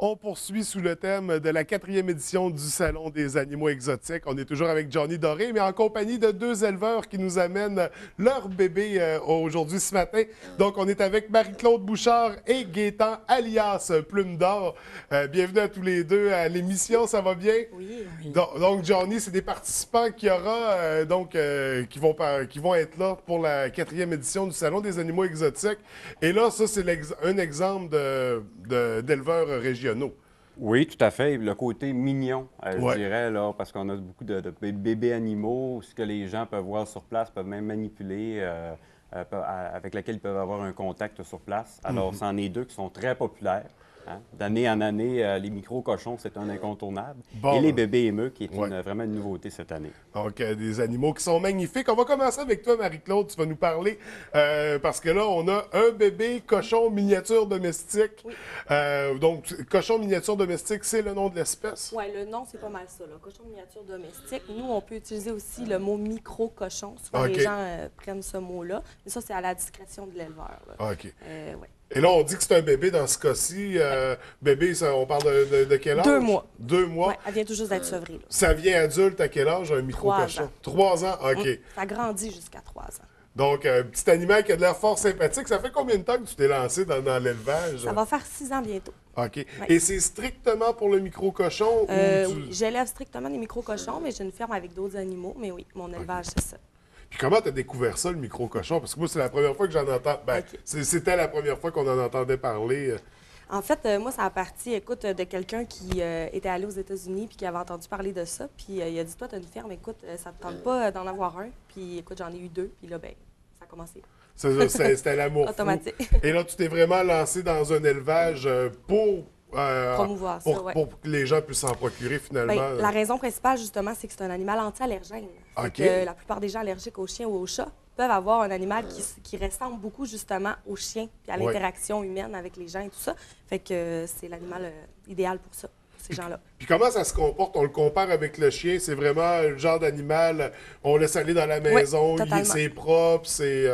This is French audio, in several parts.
On poursuit sous le thème de la 4e édition du Salon des animaux exotiques. On est toujours avec Johnny Doré, mais en compagnie de deux éleveurs qui nous amènent leur bébé aujourd'hui ce matin. Donc, on est avec Marie-Claude Bouchard et Gaétan, alias Plume d'Or. Bienvenue à tous les deux à l'émission, ça va bien? Oui. Donc, Johnny, c'est des participants qui vont être là pour la 4e édition du Salon des animaux exotiques. Et là, ça, c'est un exemple d'éleveurs régionaux. Oui, tout à fait. Le côté mignon, Ouais. je dirais, là, parce qu'on a beaucoup de bébés animaux, ce que les gens peuvent voir sur place, peuvent même manipuler, avec lesquels ils peuvent avoir un contact sur place. Alors, c'en est deux qui sont très populaires. Hein. D'année en année, les micro-cochons, c'est un incontournable. Bon, et les bébés émeux, qui est ouais. vraiment une nouveauté cette année. Donc, des animaux qui sont magnifiques. On va commencer avec toi, Marie-Claude. Tu vas nous parler, parce que là, on a un bébé cochon miniature domestique. Oui. Donc, cochon miniature domestique, c'est le nom de l'espèce? Oui, le nom, c'est pas mal ça, là. Cochon miniature domestique. Nous, on peut utiliser aussi le mot micro-cochon. Souvent, OK. les gens prennent ce mot-là. Mais ça, c'est à la discrétion de l'éleveur. Là. OK. Ouais. Et là, on dit que c'est un bébé dans ce cas-ci. Bébé, on parle de quel âge? 2 mois. 2 mois. Ouais, elle vient tout juste d'être sevrée. Là. Ça vient adulte à quel âge, un micro-cochon? 3 ans. OK. Ça grandit jusqu'à 3 ans. Donc, un petit animal qui a de l'air fort sympathique. Ça fait combien de temps que tu t'es lancé dans l'élevage? Ça va faire 6 ans bientôt. OK. Ouais. Et c'est strictement pour le micro-cochon? Oui, j'élève strictement des micro-cochons, mais j'ai une ferme avec d'autres animaux. Mais oui, mon élevage, c'est ça. Puis comment tu as découvert ça, le micro-cochon? Parce que moi, c'est la première fois que j'en entends. Ben, OK. C'était la première fois qu'on en entendait parler. En fait, moi, ça a parti, écoute, de quelqu'un qui était allé aux États-Unis puis qui avait entendu parler de ça. Puis il a dit, toi, tu as une ferme, écoute, ça te tente pas d'en avoir un. Puis écoute, j'en ai eu 2. Puis là, ben, ça a commencé. C'était l'amour fou. Automatique. Et là, tu t'es vraiment lancé dans un élevage pour... Promouvoir ça, ouais. pour que les gens puissent s'en procurer, finalement. Ben, la raison principale, justement, c'est que c'est un animal anti-allergène. Fait OK. que la plupart des gens allergiques aux chiens ou aux chats peuvent avoir un animal qui ressemble beaucoup, justement, aux chiens puis à Ouais. l'interaction humaine avec les gens et tout ça. Fait que c'est l'animal idéal pour ça, pour ces gens-là. Puis comment ça se comporte? On le compare avec le chien. C'est vraiment le genre d'animal, on laisse aller dans la maison, totalement. c'est propre, c'est...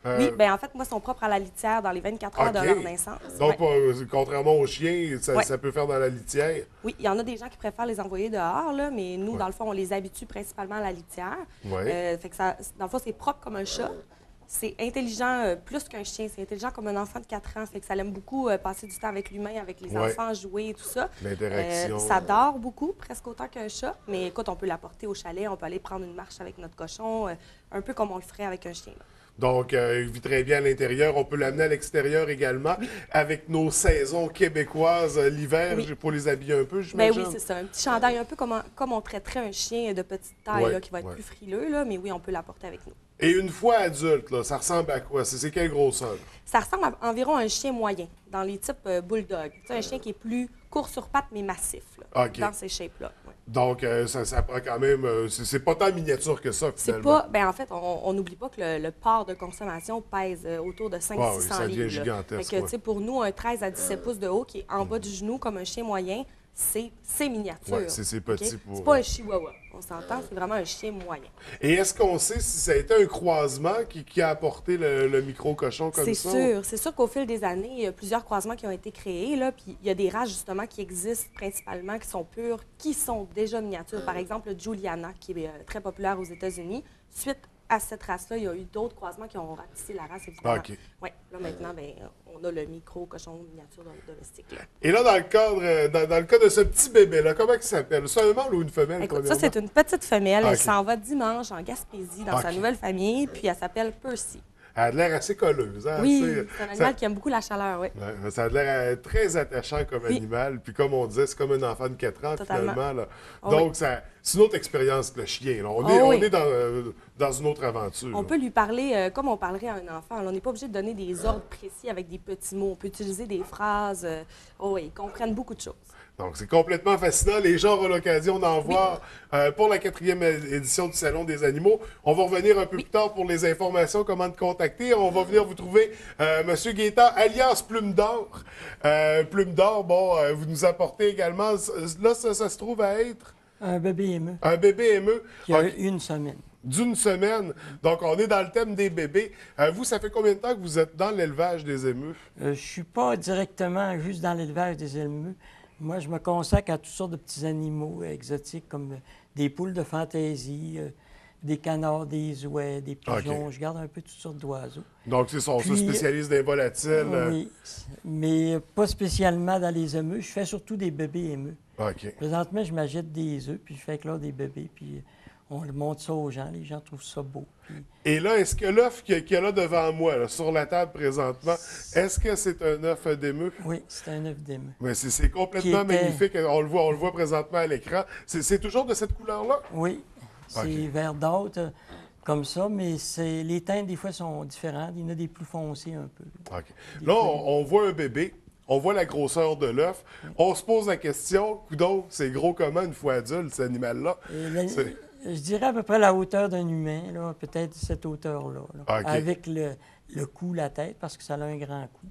Oui, bien en fait, moi, ils sont propres à la litière dans les 24 heures OK. de leur naissance. Donc, Ouais. contrairement aux chiens, Ouais. ça peut faire dans la litière. Oui, il y en a des gens qui préfèrent les envoyer dehors, là, mais nous, dans le fond, on les habitue principalement à la litière. Ouais. Fait que ça, dans le fond, c'est propre comme un chat. C'est intelligent plus qu'un chien. C'est intelligent comme un enfant de 4 ans. Fait que ça l'aime beaucoup passer du temps avec l'humain, avec les Ouais. enfants, jouer et tout ça. L'interaction. Ça dort beaucoup, presque autant qu'un chat. Mais écoute, on peut l'apporter au chalet, on peut aller prendre une marche avec notre cochon, un peu comme on le ferait avec un chien. Là. Donc, il vit très bien à l'intérieur. On peut l'amener à l'extérieur également, avec nos saisons québécoises l'hiver, Oui. pour les habiller un peu, Ben j'imagine. oui, c'est ça. Un petit chandail, un peu comme on traiterait un chien de petite taille, Ouais, là, qui va être ouais. plus frileux, là, mais oui, on peut l'apporter avec nous. Et une fois adulte, là, ça ressemble à quoi? C'est quelle grosseur? Ça ressemble à environ un chien moyen, dans les types bulldog. Tu sais, un chien qui est plus court sur pattes, mais massif, là, OK. dans ces shapes-là. Ouais. Donc, ça prend quand même... c'est pas tant miniature que ça, C'est finalement. pas... Ben en fait, on n'oublie pas que le porc de consommation pèse autour de 500-600 Ah oui, ça devient livres. Là. gigantesque, Fait que, ouais. tu sais, pour nous, un 13 à 17 pouces de haut qui est en bas du genou, comme un chien moyen, c'est miniature. Ouais, c'est petit OK? pour- C'est pas un chihuahua. On s'entend, c'est vraiment un chien moyen. Et est-ce qu'on sait si ça a été un croisement qui a apporté le micro-cochon comme ça? C'est sûr qu'au fil des années, il y a plusieurs croisements qui ont été créés, là, puis il y a des races justement qui existent principalement, qui sont pures, qui sont déjà miniatures. Par exemple, le Juliana, qui est très populaire aux États-Unis. Suite à cette race-là, il y a eu d'autres croisements qui ont ratissé la race, évidemment. OK. Ouais, là maintenant, ben, on a le micro-cochon miniature domestique. Là. Et là, dans le cas de ce petit bébé-là, comment il s'appelle? C'est un mâle ou une femelle? Écoute, ça, c'est une petite femelle. Ah, OK. Elle s'en va dimanche en Gaspésie, dans sa OK. nouvelle famille, puis elle s'appelle Percy. Elle a l'air assez colleuse. Hein? Oui, Tu sais, c'est un animal qui aime beaucoup la chaleur, oui. Ouais, ça a l'air très attachant comme Oui. animal. Puis comme on disait, c'est comme un enfant de 4 ans, Totalement. finalement. Là. Oh, Donc, c'est une autre expérience que le chien. Là. On Oh, est oui. dans une autre aventure. On là. peut lui parler comme on parlerait à un enfant. Alors, on n'est pas obligé de donner des ordres précis avec des petits mots. On peut utiliser des phrases. Oh oui, ils comprennent beaucoup de choses. Donc, c'est complètement fascinant. Les gens auront l'occasion d'en voir pour la 4e édition du Salon des animaux. On va revenir un peu plus tard pour les informations, comment te contacter. On va venir vous trouver M. Gaétan, alias Plume d'Or. Plume d'Or, bon, vous nous apportez également... Là, ça se trouve à être Un bébé émeu un bébé émeu. qui a OK. une semaine. d'une semaine. Donc, on est dans le thème des bébés. Vous, ça fait combien de temps que vous êtes dans l'élevage des émeus? Je suis pas directement juste dans l'élevage des émeus. Moi, je me consacre à toutes sortes de petits animaux exotiques comme des poules de fantaisie, des canards, des ouaies, des pigeons. OK. Je garde un peu toutes sortes d'oiseaux. Donc, c'est ça, on se Puis, spécialise dans les volatiles. Oui, mais pas spécialement dans les émeus. Je fais surtout des bébés émeus. OK. Présentement, je m'achète des œufs, puis je fais éclore des bébés, puis on le montre ça aux gens. Les gens trouvent ça beau. Puis... Et là, est-ce que l'œuf qu'il y a là devant moi, là, sur la table présentement, est-ce que c'est un œuf d'émeu? Oui, c'est un œuf d'émeu. Mais c'est complètement Qui était- magnifique. On le voit présentement à l'écran. C'est toujours de cette couleur-là? Oui, c'est OK. verdâtre comme ça, mais les teintes, des fois, sont différentes. Il y en a des plus foncés un peu. OK. Là, on voit un bébé. On voit la grosseur de l'œuf. On se pose la question, coudonc, c'est gros comment une fois adulte, cet animal-là? C'est- Je dirais à peu près la hauteur d'un humain, là, peut-être cette hauteur-là, là, OK. avec le cou, la tête, parce que ça a un grand cou.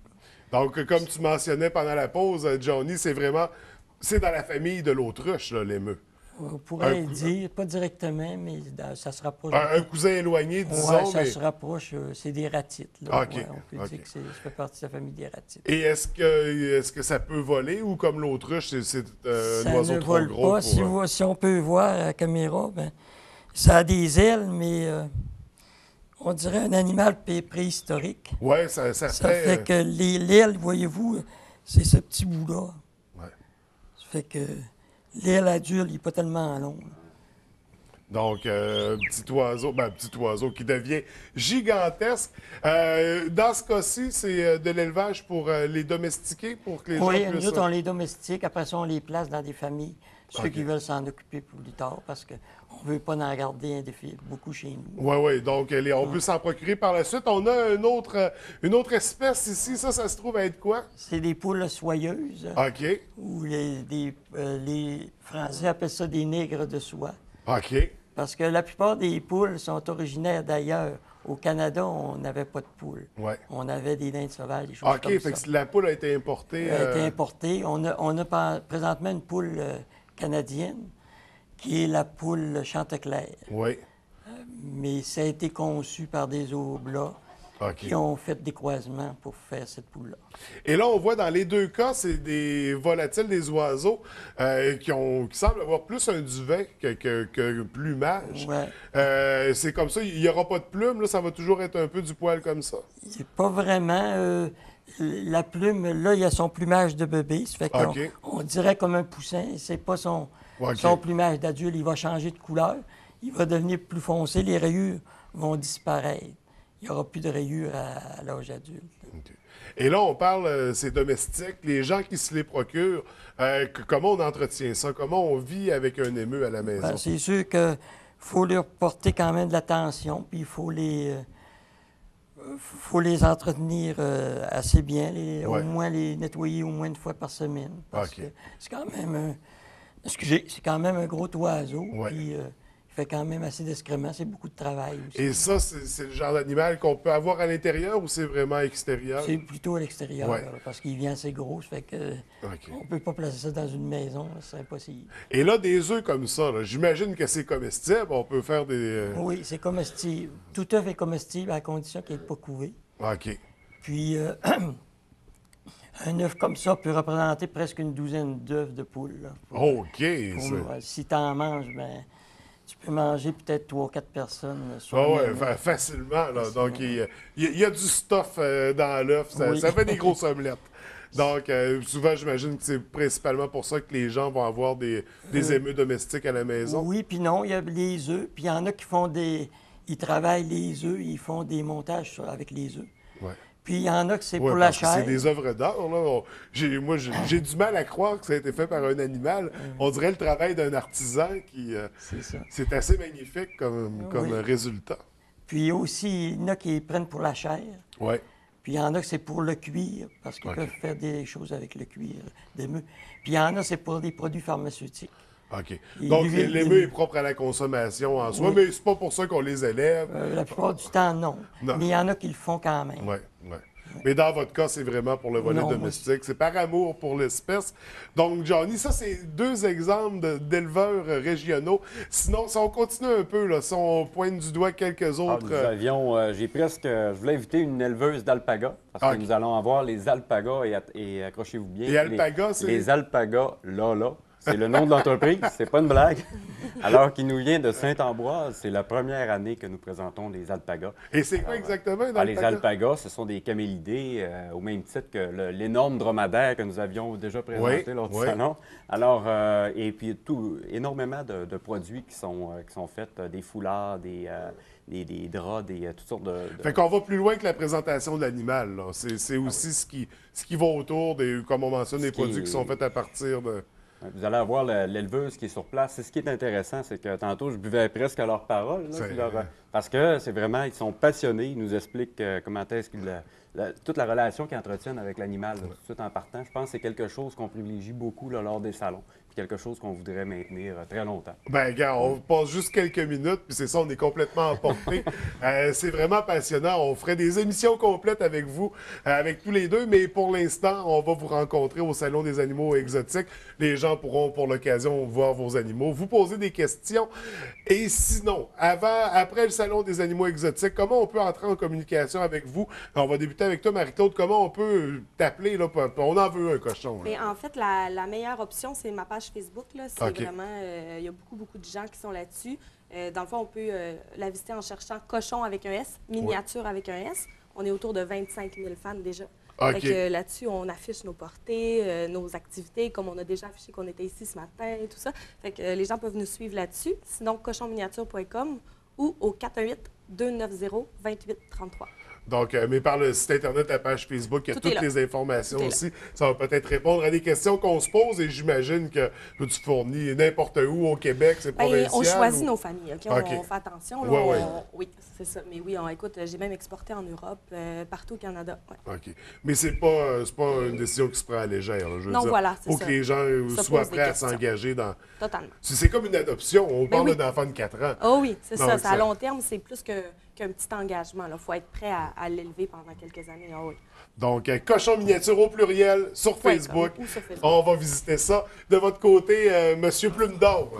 Donc, comme tu mentionnais pendant la pause, Johnny, c'est dans la famille de l'autruche, là, l'émeu. On pourrait Un cou- dire, pas directement, mais ça se rapproche. Un cousin éloigné, Ouais, disons, ça mais... se rapproche. C'est des ratites. Là. OK, Ouais, on peut OK. dire que ça fait partie de la famille des ratites. Et est-ce que ça peut voler ou comme l'autruche, c'est un Ça oiseau ne trop vole gros pas. pour... Si on peut voir à la caméra, ben, ça a des ailes, mais on dirait un animal préhistorique. Ouais, ça Ça fait... fait que l'aile, voyez-vous, c'est ce petit bout-là. Ouais. Ça fait que l'aile adulte, il n'est pas tellement long. Donc, petit oiseau qui devient gigantesque. Dans ce cas-ci, c'est de l'élevage pour les domestiquer, pour que les Oui, gens nous puissent... autres, on les domestique. Après ça, on les place dans des familles. Ceux OK. qui veulent s'en occuper pour plus tard, parce qu'on ne veut pas en garder beaucoup chez nous. Oui, oui. Donc, on peut s'en procurer par la suite. On a une autre espèce ici. Ça se trouve à être quoi? C'est des poules soyeuses, OK. ou les Français appellent ça des nègres de soie. OK. Parce que la plupart des poules sont originaires d'ailleurs. Au Canada, on n'avait pas de poules. Ouais. On avait des dindes sauvages, des choses OK. comme Fait ça. que la poule a été importée. Elle a été importée. On a présentement une poule canadienne, qui est la poule Chanteclair. Oui. Mais ça a été conçu par des Aublats OK. qui ont fait des croisements pour faire cette poule-là. Et là, on voit dans les deux cas, c'est des volatiles, des oiseaux qui semblent avoir plus un duvet que plumage. Ouais. C'est comme ça, il n'y aura pas de plume, là, ça va toujours être un peu du poil comme ça. C'est pas vraiment. La plume, là, il y a son plumage de bébé. Ça fait qu'on OK. on dirait comme un poussin. C'est pas son plumage d'adulte. Il va changer de couleur. Il va devenir plus foncé. Les rayures vont disparaître. Il n'y aura plus de rayures à l'âge adulte. OK. Et là, on parle, c'est domestique, les gens qui se les procurent, comment on entretient ça? Comment on vit avec un émeu à la maison? Ben, c'est sûr qu'il faut leur porter quand même de l'attention, puis il faut les entretenir assez bien, Ouais. au moins les nettoyer au moins une fois par semaine. Parce OK. que c'est quand même c'est quand même un gros oiseau, Ouais. puis il fait quand même assez d'excréments, c'est beaucoup de travail aussi. Et ça, c'est le genre d'animal qu'on peut avoir à l'intérieur ou c'est vraiment extérieur? C'est plutôt à l'extérieur, Ouais. là, parce qu'il vient assez gros, ça fait que OK. on peut pas placer ça dans une maison, là, ce serait impossible. Et là, des œufs comme ça, là, j'imagine que c'est comestible. On peut faire des... Oui, c'est comestible. Tout œuf est comestible à condition qu'il n'est pas couvé. OK. Puis, un œuf comme ça peut représenter presque une douzaine d'œufs de poule. Là, OK. si tu en manges, ben, tu peux manger peut-être 3 ou 4 personnes. Ah ouais, soi-même. facilement. Là. Donc, il y a du stuff dans l'œuf. Oui. Ça fait des grosses omelettes. Donc, souvent, j'imagine que c'est principalement pour ça que les gens vont avoir des émeus domestiques à la maison. Oui, puis non, il y a les œufs. Puis il y en a qui font ils travaillent les œufs, ils font des montages avec les œufs. Ouais. Puis il y en a que c'est Ouais, pour la parce que chair. c'est des œuvres d'art. Là. Moi, j'ai du mal à croire que ça a été fait par un animal. On dirait le travail d'un artisan qui... C'est ça. c'est assez magnifique comme Oui. résultat. Puis aussi, il y en a qui prennent pour la chair. Oui. Puis il y en a que c'est pour le cuir, parce qu'ils OK. peuvent faire des choses avec le cuir d'émeu. Puis il y en a, c'est pour des produits pharmaceutiques. OK. Et Donc, l'huile l'émeu d'émeu. est propre à la consommation en soi, Oui. mais c'est pas pour ça qu'on les élève. La plupart du temps, non. Non. Mais il y en a qui le font quand même. Oui, oui. Mais dans votre cas, c'est vraiment pour le volet Non, moi, domestique. C'est par amour pour l'espèce. Donc, Johnny, ça, c'est deux exemples d'éleveurs régionaux. Sinon, si on continue un peu, là, si on pointe du doigt quelques autres... Nous avions, je voulais inviter une éleveuse d'alpaga, parce que nous allons avoir les alpagas et accrochez-vous bien. Et alpagas, c'est... Les alpagas Lala. C'est le nom de l'entreprise, c'est pas une blague. Alors qu'il nous vient de Saint-Ambroise, c'est la première année que nous présentons les alpagas. Et c'est quoi exactement un alpaga? Les alpagas, ce sont des camélidés, au même titre que l'énorme dromadaire que nous avions déjà présenté lors du salon. Alors, et puis énormément de produits qui sont faits, des foulards, des draps, toutes sortes de... Fait qu'on va plus loin que la présentation de l'animal, là. C'est aussi ce qui va autour, comme on mentionne, des produits qui sont faits à partir de... Vous allez avoir l'éleveuse qui est sur place. C'est ce qui est intéressant, c'est que tantôt, je buvais presque à leurs paroles. Parce que c'est vraiment, ils sont passionnés. Ils nous expliquent comment est-ce qu'ils... toute la relation qu'ils entretiennent avec l'animal, tout de suite en partant. Je pense que c'est quelque chose qu'on privilégie beaucoup là, lors des salons. Puis quelque chose qu'on voudrait maintenir très longtemps. Bien, gars, on passe juste quelques minutes, puis c'est ça, on est complètement emporté. C'est vraiment passionnant. On ferait des émissions complètes avec vous, avec tous les deux, mais pour l'instant, on va vous rencontrer au Salon des animaux exotiques. Les gens pourront, pour l'occasion, voir vos animaux, vous poser des questions. Et sinon, après le Salon des animaux exotiques, comment on peut entrer en communication avec vous? On va débuter avec toi, Marie-Claude. Comment on peut t'appeler? Là, on en veut un cochon. Mais en fait, la meilleure option, c'est ma page Facebook. C'est vraiment, il y a beaucoup de gens qui sont là-dessus. Dans le fond, on peut la visiter en cherchant cochon avec un S, miniature avec un S. On est autour de 25 000 fans déjà. Là-dessus, on affiche nos portées, nos activités, comme on a déjà affiché qu'on était ici ce matin et tout ça. Fait que les gens peuvent nous suivre là-dessus. Sinon, cochonminiature.com ou au 418-290-2833. Donc, mais par le site Internet, la page Facebook, il y a toutes les informations aussi. Ça va peut-être répondre à des questions qu'on se pose et j'imagine que tu fournis n'importe où au Québec, c'est provincial. On choisit nos familles, OK? On fait attention. Là, oui, c'est ça. Mais oui, écoute, j'ai même exporté en Europe, partout au Canada. Ouais. OK. Mais c'est pas une décision qui se prend à la légère. Là, je veux dire, voilà, c'est ça. Faut que les gens soient prêts à s'engager dans... Totalement. C'est comme une adoption. On parle d'un enfant de 4 ans. Oh oui, c'est ça. À long terme, c'est plus qu'un petit engagement. Il faut être prêt à l'élever pendant quelques années. Oh oui. Donc, cochon miniature au pluriel sur Facebook. On va visiter ça. De votre côté, Monsieur Plume d'Or,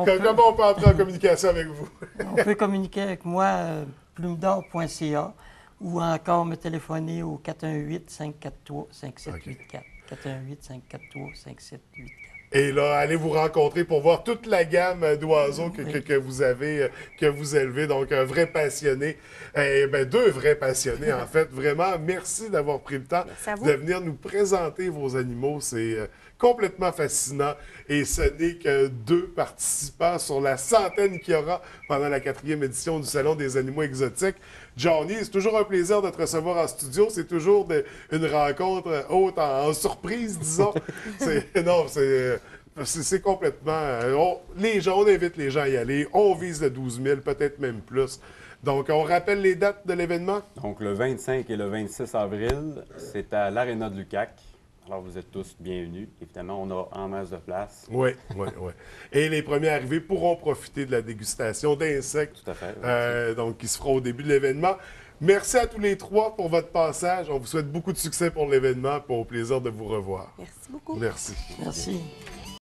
comment on peut entrer en communication avec vous? On peut communiquer avec moi, plumedor.ca, ou encore me téléphoner au 418-543-5784. 418-543-5784. Et là, allez vous rencontrer pour voir toute la gamme d'oiseaux que vous avez, que vous élevez. Donc, un vrai passionné. Deux vrais passionnés, en fait. Vraiment, merci d'avoir pris le temps de venir nous présenter vos animaux. C'est complètement fascinant. Et ce n'est que 2 participants sur la centaine qu'il y aura pendant la 4e édition du Salon des animaux exotiques. Johnny, c'est toujours un plaisir de te recevoir en studio. C'est toujours une rencontre haute en surprise, disons. C'est complètement... on invite les gens à y aller. On vise le 12 000, peut-être même plus. Donc, on rappelle les dates de l'événement? Donc, le 25 et le 26 avril, c'est à l'Aréna de Lucac. Alors, vous êtes tous bienvenus. Évidemment, on a en masse de place. Oui. Et les premiers arrivés pourront profiter de la dégustation d'insectes. Tout à fait. Donc, qui se fera au début de l'événement. Merci à tous les 3 pour votre passage. On vous souhaite beaucoup de succès pour l'événement et au plaisir de vous revoir. Merci beaucoup. Merci. Merci.